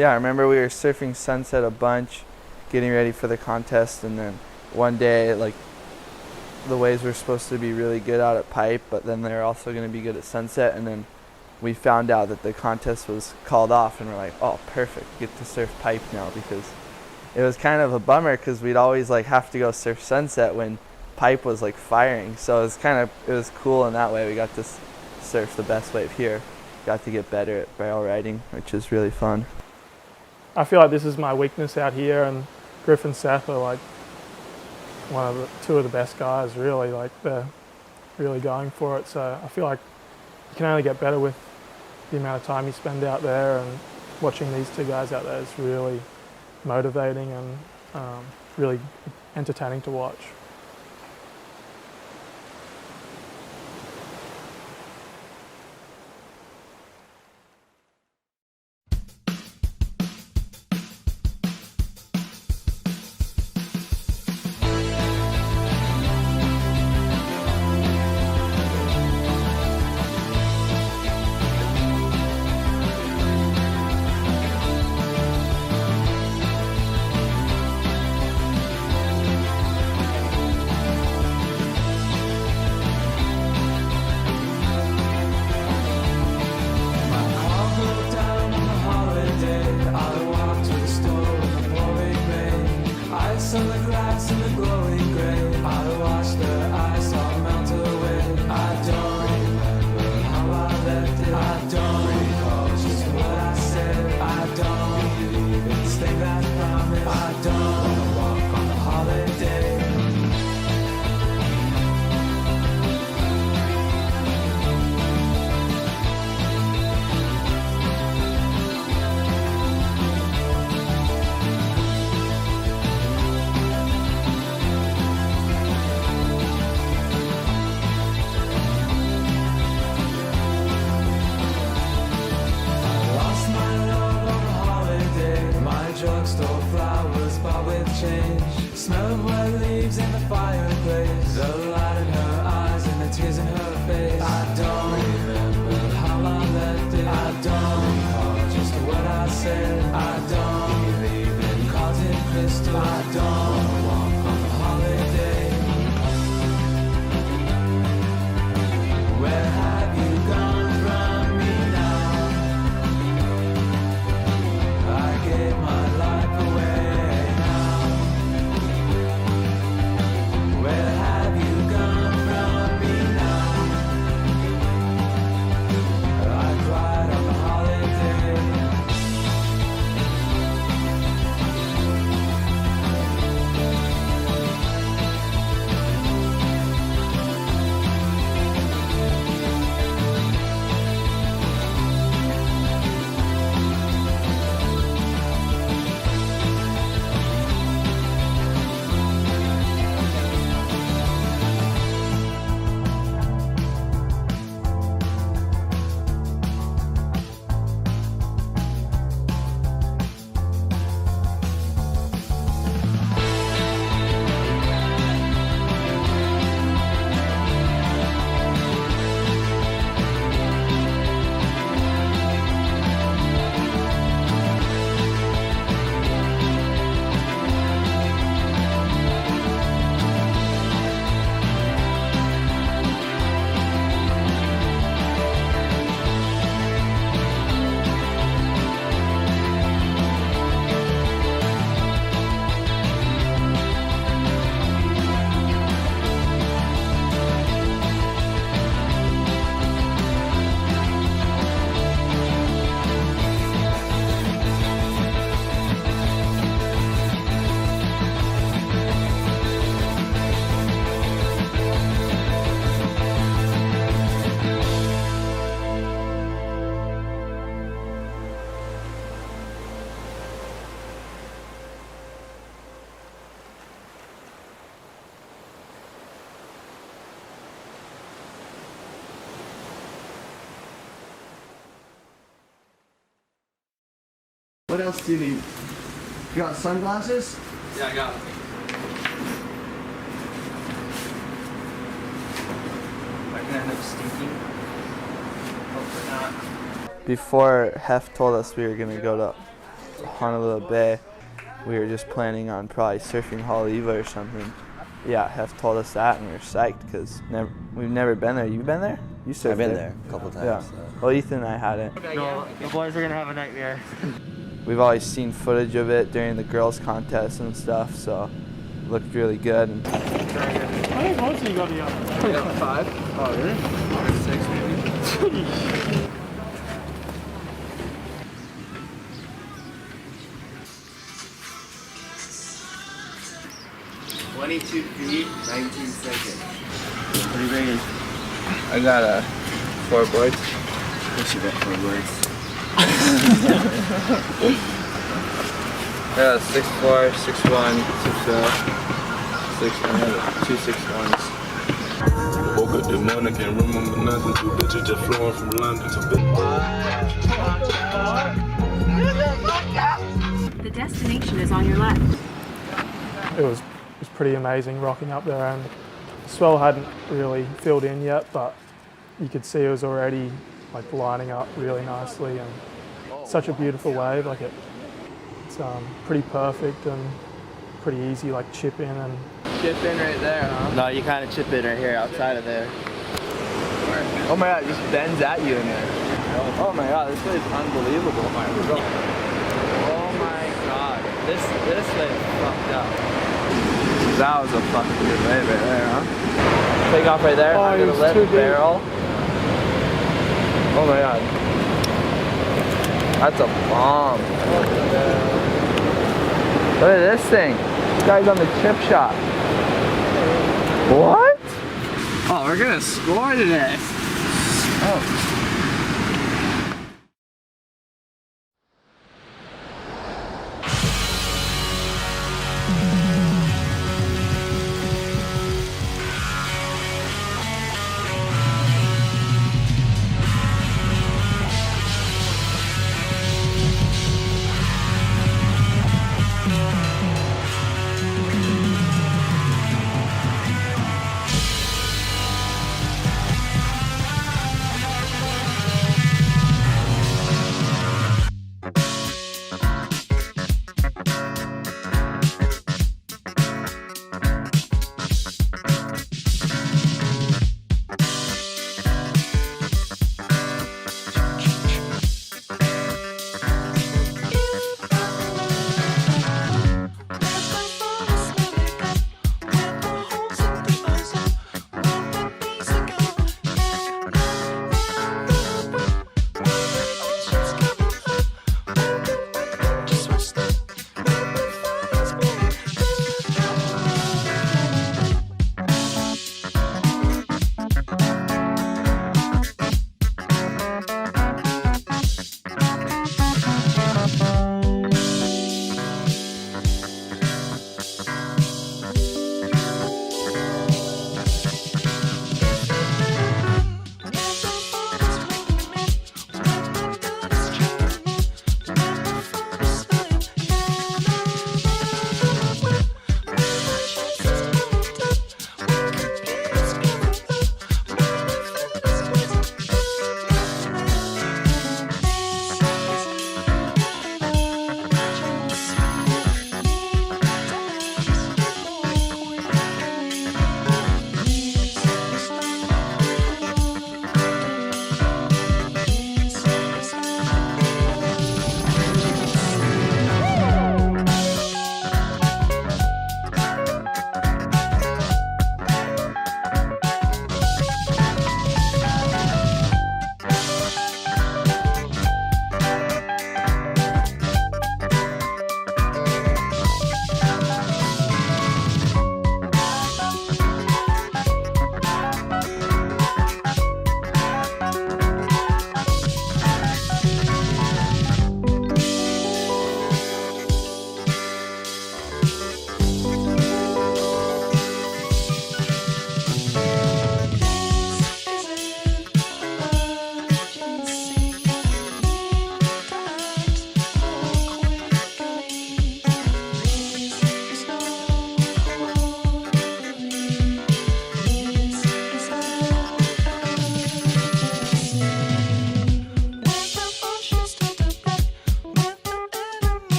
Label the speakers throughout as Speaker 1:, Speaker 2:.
Speaker 1: Yeah, I remember we were surfing sunset a bunch, getting ready for the contest, and then one day, like, the waves were supposed to be really good out at Pipe, but then they were also going to be good at sunset, and then we found out that the contest was called off, and we're like, oh, perfect, get to surf Pipe now, because it was kind of a bummer because we'd always like have to go surf sunset when Pipe was like firing. So it was cool in that way. We got to surf the best wave here. Got to get better at barrel riding, which is really fun.
Speaker 2: I feel like this is my weakness out here, and Griff and Seth are like two of the best guys, really. Like, they're really going for it. So I feel like you can only get better with the amount of time you spend out there, and watching these two guys out there is really motivating and really entertaining to watch.
Speaker 3: Drugstore flowers bought with change. Smell of wet leaves in the fireplace. The light in her eyes and the tears in her face. I don't remember how I left it. I don't recall just what I said. I don't believe in cards and crystal. I don't walk on the holiday. Where have you gone from me now? I gave my life away now. Where have you gone from me now? I cried on the holiday.
Speaker 1: What else do you need? You got sunglasses?
Speaker 4: Yeah, I got it. I can end up stinking. Hopefully not.
Speaker 1: Before Hef told us we were gonna go to Honolulu Bay. We were just planning on probably surfing Haleiwa or something. Yeah, Hef told us that, and we were psyched because we've never been there. You been there? You surfed
Speaker 5: I've been there a couple times.
Speaker 1: Yeah. Well, Ethan and I hadn't.
Speaker 5: No, the boys are gonna have a nightmare.
Speaker 1: We've always seen footage of it during the girls' contest and stuff, so it looked really good. And
Speaker 2: I think most of you got the other.
Speaker 4: I got 5. Oh, really? Or 6 maybe.
Speaker 5: 22 feet, 19 seconds. What are you bringing?
Speaker 1: I got 4 boards.
Speaker 5: What you got 4 boards?
Speaker 1: Yeah, 6'4", 6'1", 6'2", 2 6'1s.
Speaker 6: Woke up this morning, can't remember nothing. 2 bitches just flowing from London to
Speaker 7: The destination is on your left.
Speaker 2: It was pretty amazing rocking up there, and the swell hadn't really filled in yet, but you could see it was already like lining up really nicely, and such a beautiful wave. Like it's pretty perfect and pretty easy, like chip in and.
Speaker 1: Chip in right there, huh?
Speaker 5: No, you kind of chip in right here, outside of there.
Speaker 1: Oh my god, it just bends at you in there. Oh my god, this wave's unbelievable. Oh my god, this wave fucked up. That was a fucking good wave right there, huh? Take off right there.
Speaker 2: Oh,
Speaker 1: I'm gonna
Speaker 2: it's
Speaker 1: let
Speaker 2: too
Speaker 1: the
Speaker 2: deep.
Speaker 1: barrel. Oh my god. That's a bomb. Look at this thing. This guy's on the chip shot. What?
Speaker 5: Oh, we're gonna score today.
Speaker 1: Oh.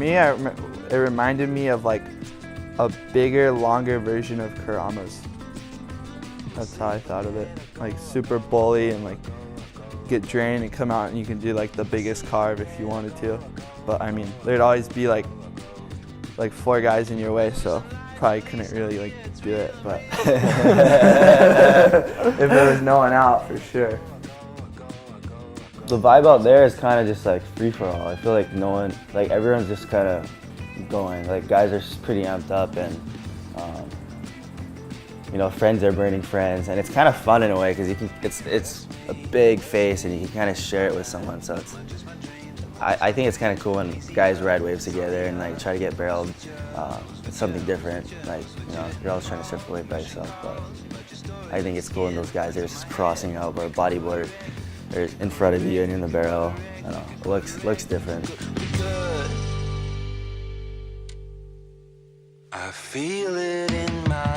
Speaker 1: me, it reminded me of like a bigger, longer version of Kurama's. That's how I thought of it. Like super bully and like get drained and come out and you can do like the biggest carve if you wanted to. But I mean, there'd always be like 4 guys in your way, so probably couldn't really like do it. But if there was no one out, for sure.
Speaker 8: The vibe out there is kind of just like free for all. I feel like no one, like everyone's just kind of going. Like guys are just pretty amped up, and you know, friends are burning friends, and it's kind of fun in a way because you can. It's a big face, and you can kind of share it with someone. So it's. I think it's kind of cool when guys ride waves together and like try to get barreled. It's something different. Like, you know, you're always trying to surf the wave by yourself, but I think it's cool when those guys are just crossing out or a bodyboard or in front of you and in the barrel. I don't know, it looks different.
Speaker 3: I feel it in my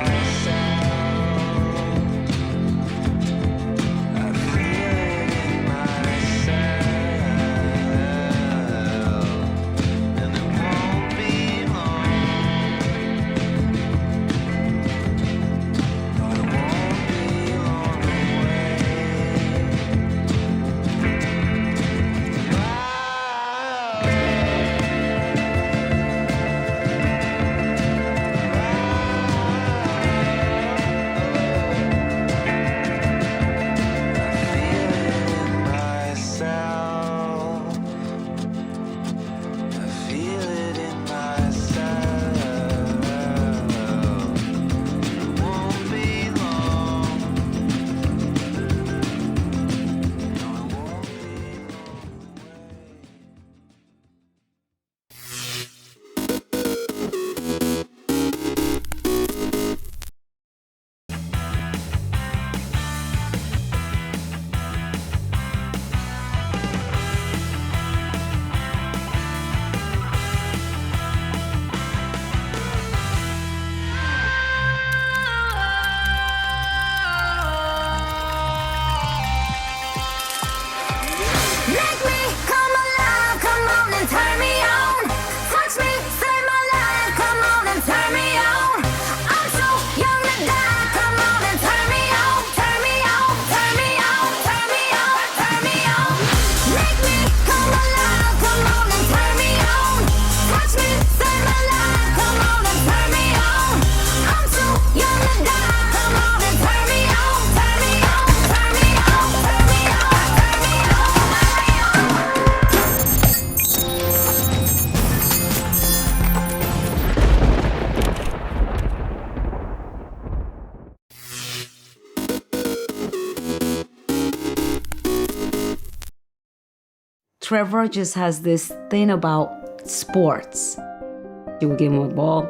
Speaker 9: Trevor just has this thing about sports. You would give him a ball,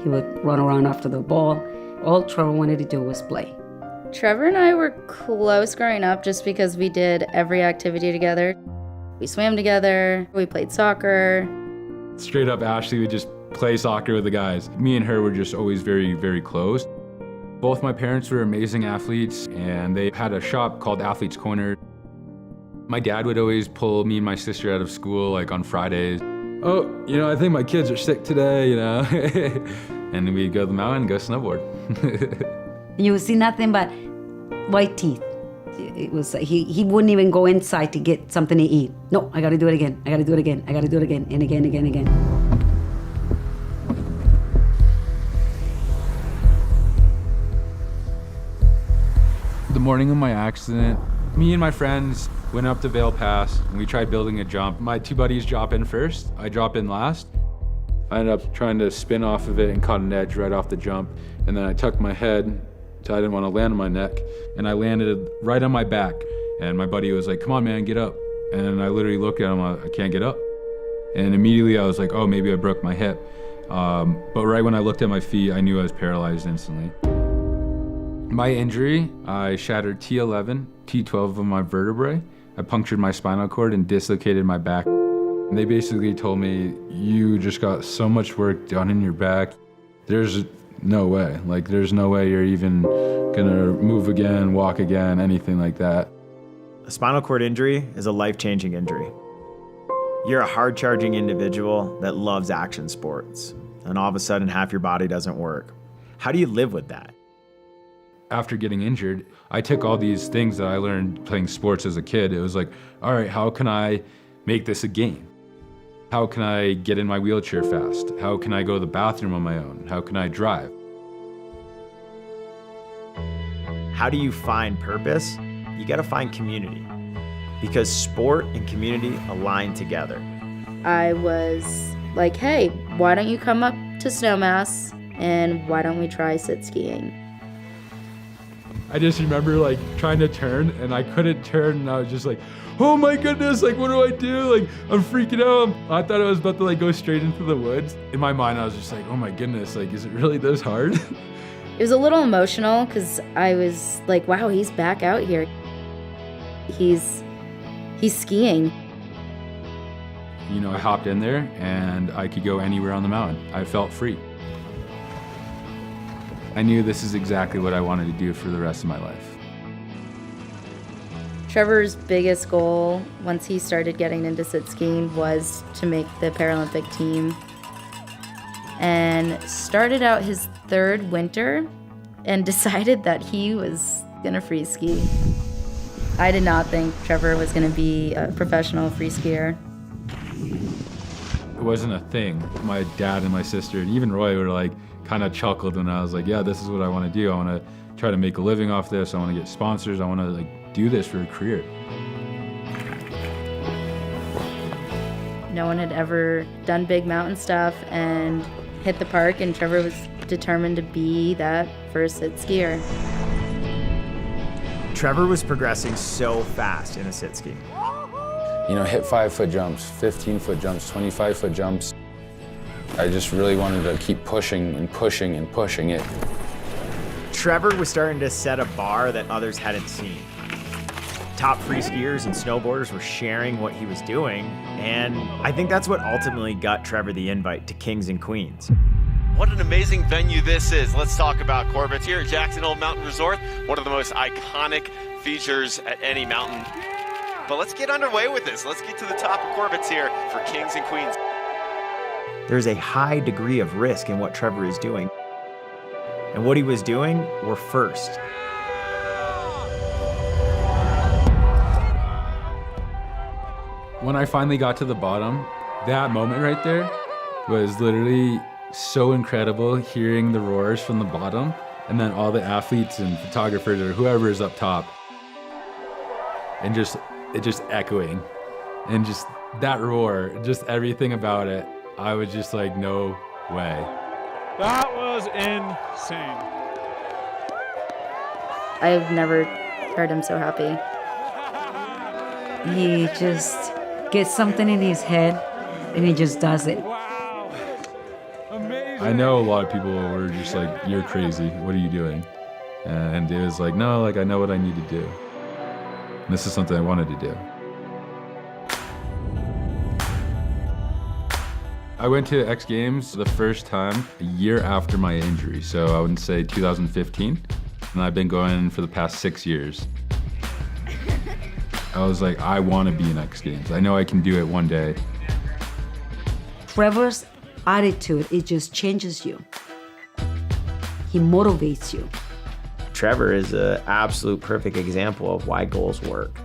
Speaker 9: he would run around after the ball. All Trevor wanted to do was play.
Speaker 10: Trevor and I were close growing up just because we did every activity together. We swam together, we played soccer.
Speaker 11: Straight up, Ashley would just play soccer with the guys. Me and her were just always very, very close. Both my parents were amazing athletes, and they had a shop called Athlete's Corner. My dad would always pull me and my sister out of school, like on Fridays. Oh, you know, I think my kids are sick today, you know? And then we'd go to the mountain and go snowboard.
Speaker 9: You would see nothing but white teeth. It was he wouldn't even go inside to get something to eat. No, I gotta do it again. I gotta do it again. I gotta do it again and again, again, again.
Speaker 11: The morning of my accident, me and my friends went up to Vail Pass and we tried building a jump. My 2 buddies drop in first, I drop in last. I ended up trying to spin off of it and caught an edge right off the jump. And then I tucked my head so I didn't want to land on my neck. And I landed right on my back. And my buddy was like, come on, man, get up. And I literally looked at him, I can't get up. And immediately I was like, oh, maybe I broke my hip. But right when I looked at my feet, I knew I was paralyzed instantly. My injury, I shattered T11, T12 of my vertebrae. I punctured my spinal cord and dislocated my back. They basically told me, you just got so much work done in your back. There's no way. Like, there's no way you're even gonna move again, walk again, anything like that.
Speaker 12: A spinal cord injury is a life-changing injury. You're a hard-charging individual that loves action sports, and all of a sudden half your body doesn't work. How do you live with that?
Speaker 11: After getting injured, I took all these things that I learned playing sports as a kid. It was like, all right, how can I make this a game? How can I get in my wheelchair fast? How can I go to the bathroom on my own? How can I drive?
Speaker 12: How do you find purpose? You gotta find community, because sport and community align together.
Speaker 10: I was like, hey, why don't you come up to Snowmass and why don't we try sit skiing?
Speaker 11: I just remember like trying to turn and I couldn't turn and I was just like, oh my goodness, like what do I do? Like I'm freaking out. I thought I was about to like go straight into the woods. In my mind, I was just like, oh my goodness, like is it really this hard?
Speaker 10: It was a little emotional because I was like, wow, he's back out here. He's skiing.
Speaker 11: You know, I hopped in there and I could go anywhere on the mountain. I felt free. I knew this is exactly what I wanted to do for the rest of my life.
Speaker 10: Trevor's biggest goal once he started getting into sit skiing was to make the Paralympic team, and started out his third winter and decided that he was gonna free ski. I did not think Trevor was gonna be a professional free skier.
Speaker 11: It wasn't a thing. My dad and my sister and even Roy were like, kind of chuckled when I was like, yeah, this is what I want to do. I want to try to make a living off this. I want to get sponsors. I want to like do this for a career.
Speaker 10: No one had ever done big mountain stuff and hit the park, and Trevor was determined to be that first sit skier.
Speaker 12: Trevor was progressing so fast in a sit ski.
Speaker 13: You know, hit 5-foot jumps, 15-foot jumps, 25-foot jumps. I just really wanted to keep pushing and pushing and pushing it.
Speaker 12: Trevor was starting to set a bar that others hadn't seen. Top free skiers and snowboarders were sharing what he was doing, and I think that's what ultimately got Trevor the invite to Kings and Queens.
Speaker 14: What an amazing venue this is. Let's talk about Corbett's here at Jackson Hole Mountain Resort, one of the most iconic features at any mountain. But let's get underway with this. Let's get to the top of Corbett's here for Kings and Queens.
Speaker 12: There's a high degree of risk in what Trevor is doing. And what he was doing were first.
Speaker 11: When I finally got to the bottom, that moment right there was literally so incredible, hearing the roars from the bottom and then all the athletes and photographers or whoever is up top and it just echoing and just that roar, just everything about it. I was just like, no way.
Speaker 4: That was insane.
Speaker 10: I've never heard him so happy.
Speaker 9: He just gets something in his head and he just does it.
Speaker 4: Wow. Amazing.
Speaker 11: I know a lot of people were just like, you're crazy, what are you doing? And it was like, no, like I know what I need to do. And this is something I wanted to do. I went to X Games the first time a year after my injury, so I would say 2015, and I've been going for the past 6 years. I was like, I want to be in X Games. I know I can do it one day.
Speaker 9: Trevor's attitude, it just changes you. He motivates you.
Speaker 12: Trevor is an absolute perfect example of why goals work.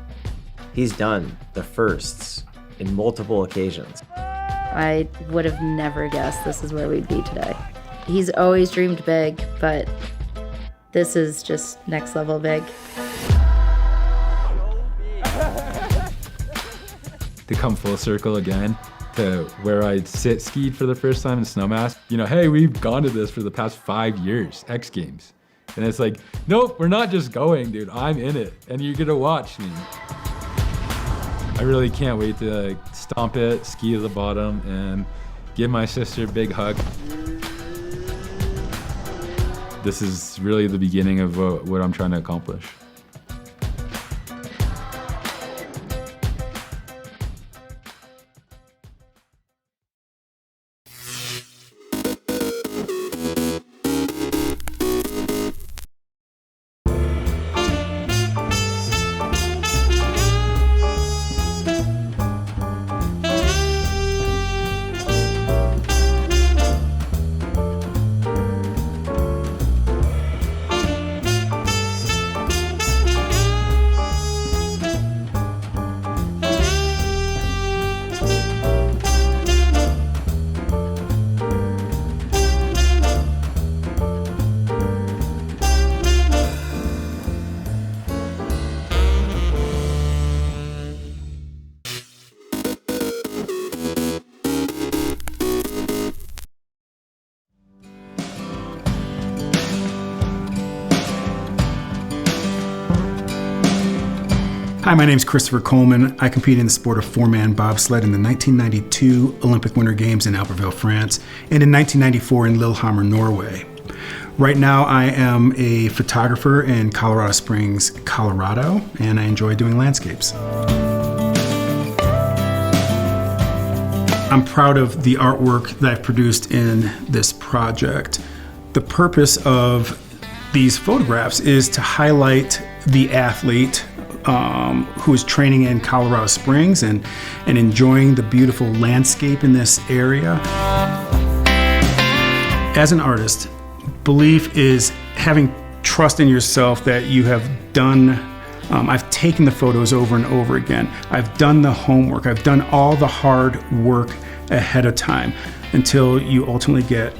Speaker 12: He's done the firsts in multiple occasions.
Speaker 10: I would have never guessed this is where we'd be today. He's always dreamed big, but this is just next level big.
Speaker 11: To come full circle again to where I sit skied for the first time in Snowmass. You know, hey, we've gone to this for the past 5 years, X Games. And it's like, nope, we're not just going, dude, I'm in it, and you're gonna watch me. I really can't wait to stomp it, ski to the bottom, and give my sister a big hug. This is really the beginning of what I'm trying to accomplish.
Speaker 15: Hi, my name is Christopher Coleman. I competed in the sport of four-man bobsled in the 1992 Olympic Winter Games in Albertville, France, and in 1994 in Lillehammer, Norway. Right now, I am a photographer in Colorado Springs, Colorado, and I enjoy doing landscapes. I'm proud of the artwork that I've produced in this project. The purpose of these photographs is to highlight the athlete who is training in Colorado Springs and enjoying the beautiful landscape in this area. As an artist, belief is having trust in yourself that you have done. I've taken the photos over and over again. I've done the homework. I've done all the hard work ahead of time until you ultimately get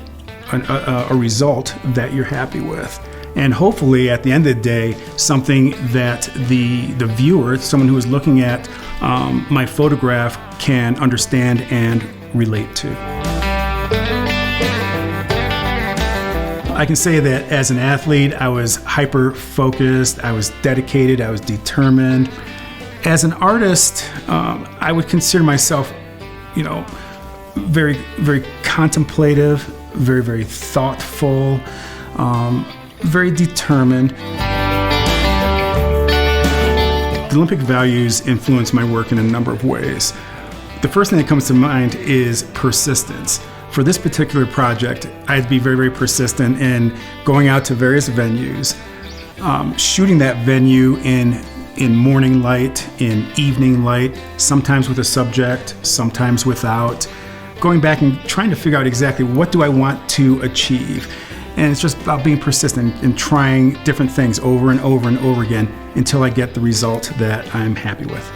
Speaker 15: a result that you're happy with. And hopefully at the end of the day, something that the viewer, someone who is looking at my photograph, can understand and relate to. I can say that as an athlete, I was hyper-focused, I was dedicated, I was determined. As an artist, I would consider myself, very, very contemplative, very, very thoughtful, very determined. The Olympic values influence my work in a number of ways. The first thing that comes to mind is persistence. For this particular project, I had to be very, very persistent in going out to various venues, shooting that venue in morning light, in evening light, sometimes with a subject, sometimes without, going back and trying to figure out exactly what do I want to achieve. And it's just about being persistent and trying different things over and over and over again until I get the result that I'm happy with.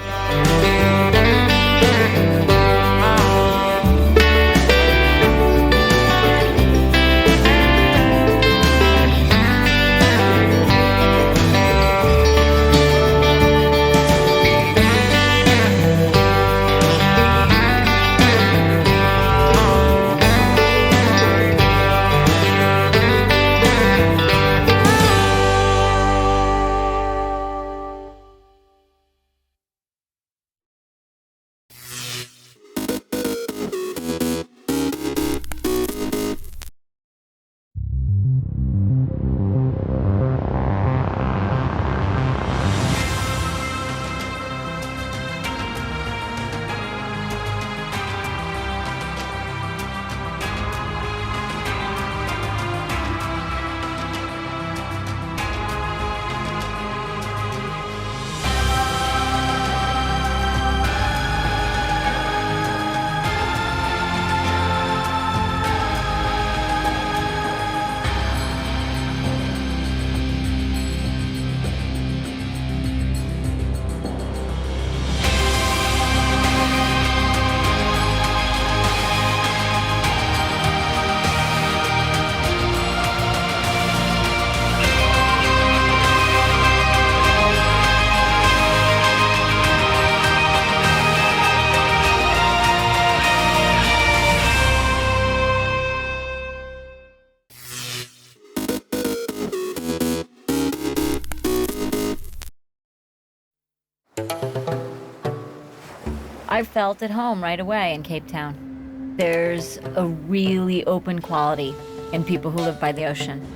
Speaker 16: I felt at home right away in Cape Town. There's a really open quality in people who live by the ocean.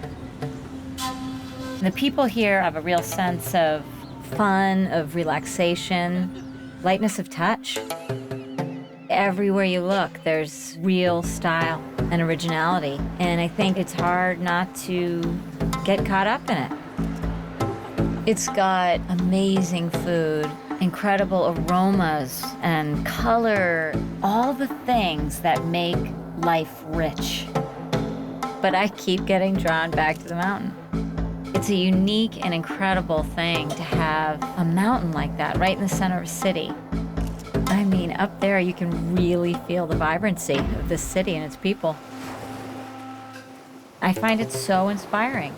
Speaker 16: The people here have a real sense of fun, of relaxation, lightness of touch. Everywhere you look, there's real style and originality, and I think it's hard not to get caught up in it. It's got amazing food, incredible aromas and color, all the things that make life rich. But I keep getting drawn back to the mountain. It's a unique and incredible thing to have a mountain like that right in the center of a city. I mean, up there you can really feel the vibrancy of this city and its people. I find it so inspiring.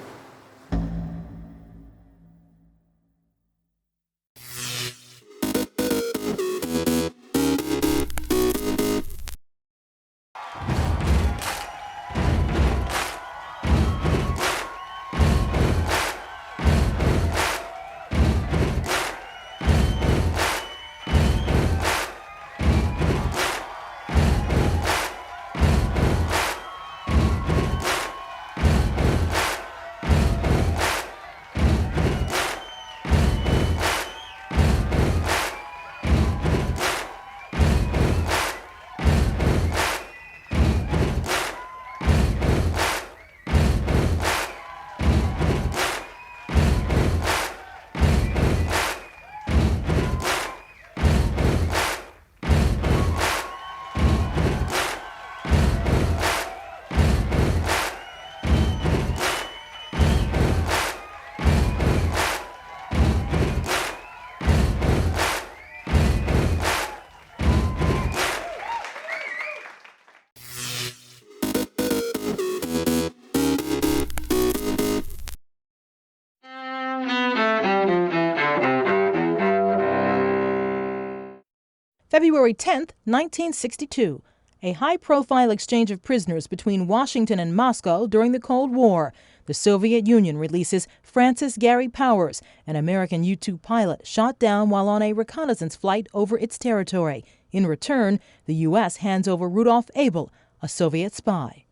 Speaker 17: February 10, 1962. A high-profile exchange of prisoners between Washington and Moscow during the Cold War. The Soviet Union releases Francis Gary Powers, an American U-2 pilot shot down while on a reconnaissance flight over its territory. In return, the U.S. hands over Rudolf Abel, a Soviet spy.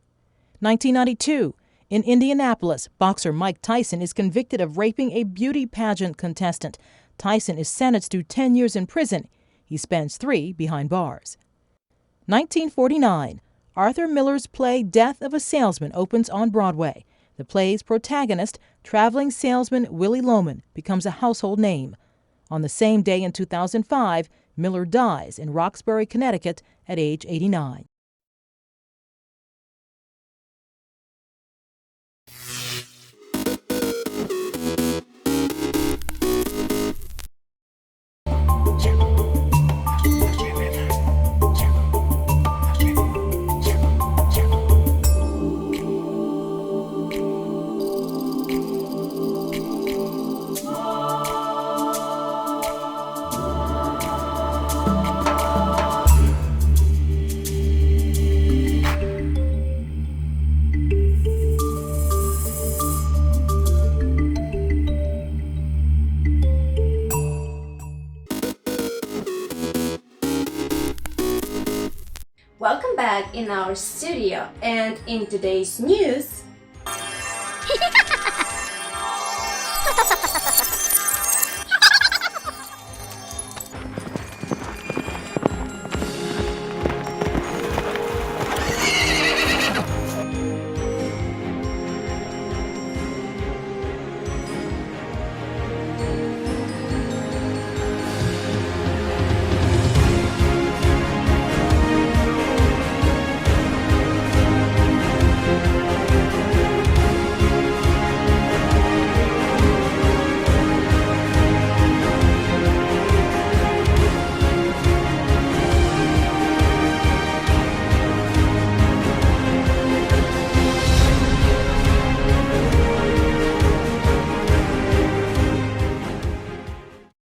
Speaker 17: 1992. In Indianapolis, boxer Mike Tyson is convicted of raping a beauty pageant contestant. Tyson is sentenced to 10 years in prison. He spends 3 behind bars. 1949. Arthur Miller's play Death of a Salesman opens on Broadway. The play's protagonist, traveling salesman Willie Loman, becomes a household name. On the same day in 2005, Miller dies in Roxbury, Connecticut at age 89.
Speaker 18: Welcome back in our studio, and in today's news,